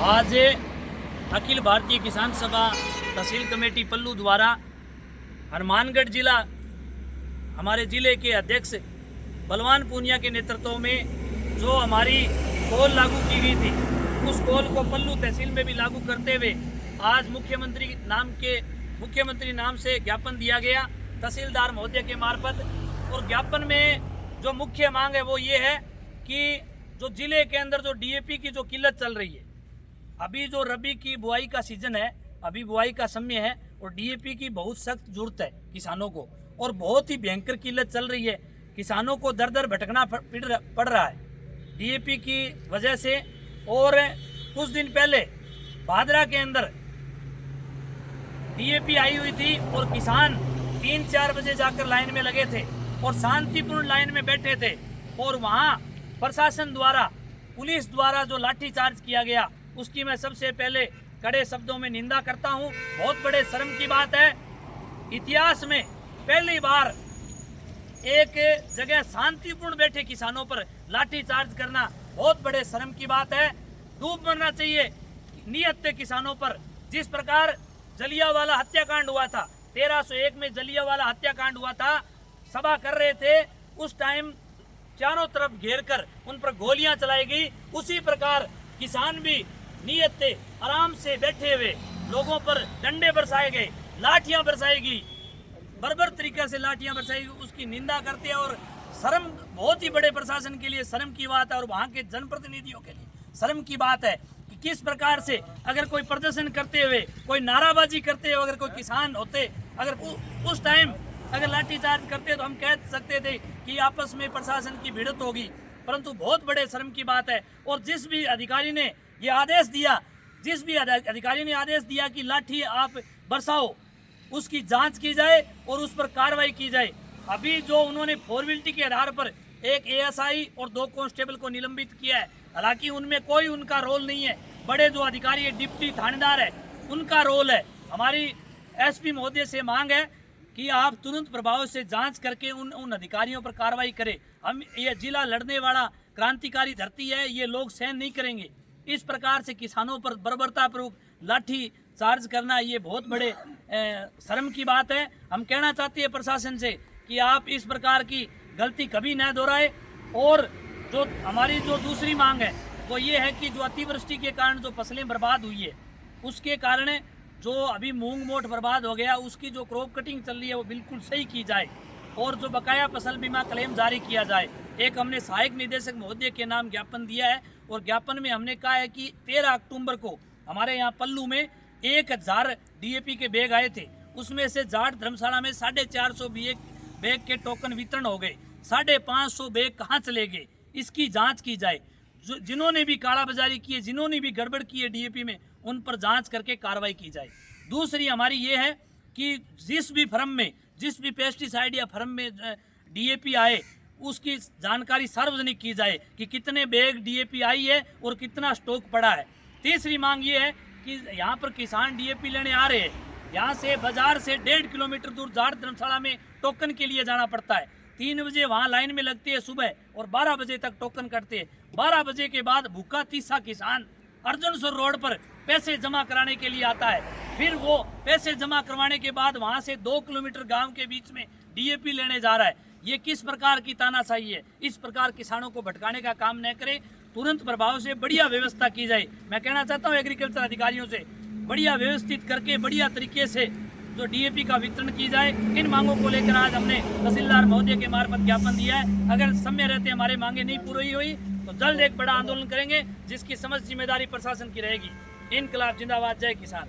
आज अखिल भारतीय किसान सभा तहसील कमेटी पल्लू द्वारा हनुमानगढ़ जिला हमारे जिले के अध्यक्ष बलवान पूनिया के नेतृत्व में जो हमारी कॉल लागू की गई थी, उस कॉल को पल्लू तहसील में भी लागू करते हुए आज मुख्यमंत्री नाम से ज्ञापन दिया गया तहसीलदार महोदय के मार्फत। और ज्ञापन में जो मुख्य मांग है वो ये है कि जो जिले के अंदर जो डीएपी की जो किल्लत चल रही है, अभी जो रबी की बुआई का सीजन है, अभी बुआई का समय है और डीएपी की बहुत सख्त जरूरत है किसानों को, और बहुत ही भयंकर किल्लत चल रही है। किसानों को दर दर भटकना पड़ रहा है डीएपी की वजह से। और कुछ दिन पहले भादरा के अंदर डीएपी आई हुई थी और किसान 3-4 बजे जाकर लाइन में लगे थे और शांतिपूर्ण लाइन में बैठे थे, और वहां प्रशासन द्वारा, पुलिस द्वारा जो लाठीचार्ज किया गया उसकी मैं सबसे पहले कड़े शब्दों में निंदा करता हूं। बहुत बड़े शर्म की बात है, इतिहास में पहली बार एक जगह शांतिपूर्ण बैठे किसानों पर लाठीचार्ज करना बहुत बड़े शर्म की बात है। डूब मरना चाहिए नियत थे किसानों पर। जिस प्रकार जलियांवाला हत्याकांड हुआ था, 1301 में जलियांवाला हत्याकांड हुआ था, सभा कर रहे थे, उस टाइम चारों तरफ घेर कर उन पर गोलियां चलाई गई। उसी प्रकार किसान भी नियत थे, आराम से बैठे हुए लोगों पर डंडे बरसाए गए, लाठियां बरसाई गई, बर्बर तरीके से लाठियां बरसाई गई। उसकी निंदा करते हैं और शर्म, बहुत ही बड़े प्रशासन के लिए शर्म की बात है और वहां के जनप्रतिनिधियों के लिए शर्म की बात है कि किस प्रकार से अगर कोई प्रदर्शन करते हुए, कोई नाराबाजी करते हुए अगर कोई किसान होते, अगर उस टाइम अगर लाठीचार्ज करते तो हम कह सकते थे कि आपस में प्रशासन की भिड़ंत होगी, परंतु बहुत बड़े शर्म की बात है। और जिस भी अधिकारी ने ये आदेश दिया कि लाठी आप बरसाओ, उसकी जांच की जाए और उस पर कार्रवाई की जाए। अभी जो उन्होंने फॉर्मेलिटी के आधार पर एक एएसआई और 2 कांस्टेबल को निलंबित किया है, हालांकि उनमें कोई उनका रोल नहीं है, बड़े जो अधिकारी है, डिप्टी थानेदार है, उनका रोल है। हमारी एसपी महोदय से मांग है कि आप तुरंत प्रभाव से जांच करके उन अधिकारियों पर कार्रवाई करें। हम ये जिला लड़ने वाला क्रांतिकारी धरती है, ये लोग सहन नहीं करेंगे। इस प्रकार से किसानों पर बर्बरतापूर्वक लाठी चार्ज करना ये बहुत बड़े शर्म की बात है। हम कहना चाहते हैं प्रशासन से कि आप इस प्रकार की गलती कभी न दोहराए। और जो हमारी जो दूसरी मांग है वो ये है कि जो अतिवृष्टि के कारण जो फसलें बर्बाद हुई है, उसके कारण जो अभी मूंग मोट बर्बाद हो गया, उसकी जो क्रॉप कटिंग चल रही है वो बिल्कुल सही की जाए और जो बकाया फसल बीमा क्लेम जारी किया जाए। एक हमने सहायक निदेशक महोदय के नाम ज्ञापन दिया है और ज्ञापन में हमने कहा है कि 13 अक्टूबर को हमारे यहाँ पल्लू में 1000 डीएपी के बैग आए थे, उसमें से जाट धर्मशाला में 450 बैग के टोकन वितरण हो गए, 550 बैग कहाँ चले गए, इसकी जाँच की जाए। जिन्होंने भी कालाबाजारी की है, जिन्होंने भी गड़बड़ की है डीएपी में, उन पर जांच करके कार्रवाई की जाए। दूसरी हमारी ये है कि जिस भी पेस्टिसाइड या फर्म में डीएपी आए, उसकी जानकारी सार्वजनिक की जाए कि कितने बैग डीएपी आई है और कितना स्टॉक पड़ा है। तीसरी मांग ये है कि यहाँ पर किसान डीएपी लेने आ रहे हैं, यहाँ से बाजार से 1.5 किलोमीटर दूर जाट धर्मशाला में टोकन के लिए जाना पड़ता है। 3 बजे वहाँ लाइन में लगती है सुबह और 12 बजे तक टोकन करते हैं। 12 बजे के बाद भूखा तीसा किसान अर्जुनसर रोड पर पैसे जमा कराने के लिए आता है, फिर वो पैसे जमा करवाने के बाद वहाँ से 2 किलोमीटर गांव के बीच में डीएपी लेने जा रहा है। ये किस प्रकार की तानाशाही है? इस प्रकार किसानों को भटकाने का काम न करे, तुरंत प्रभाव से बढ़िया व्यवस्था की जाए। मैं कहना चाहता हूँ एग्रीकल्चर अधिकारियों से, बढ़िया व्यवस्थित करके बढ़िया तरीके से जो डीएपी का वितरण की जाए। इन मांगों को लेकर आज हमने तहसीलदार महोदय के मार्फत ज्ञापन दिया है। अगर समय रहते हमारे मांगे नहीं पूरी हुई तो जल्द एक बड़ा आंदोलन करेंगे, जिसकी समस्त जिम्मेदारी प्रशासन की रहेगी। इनकलाब जिंदाबाद, जय किसान।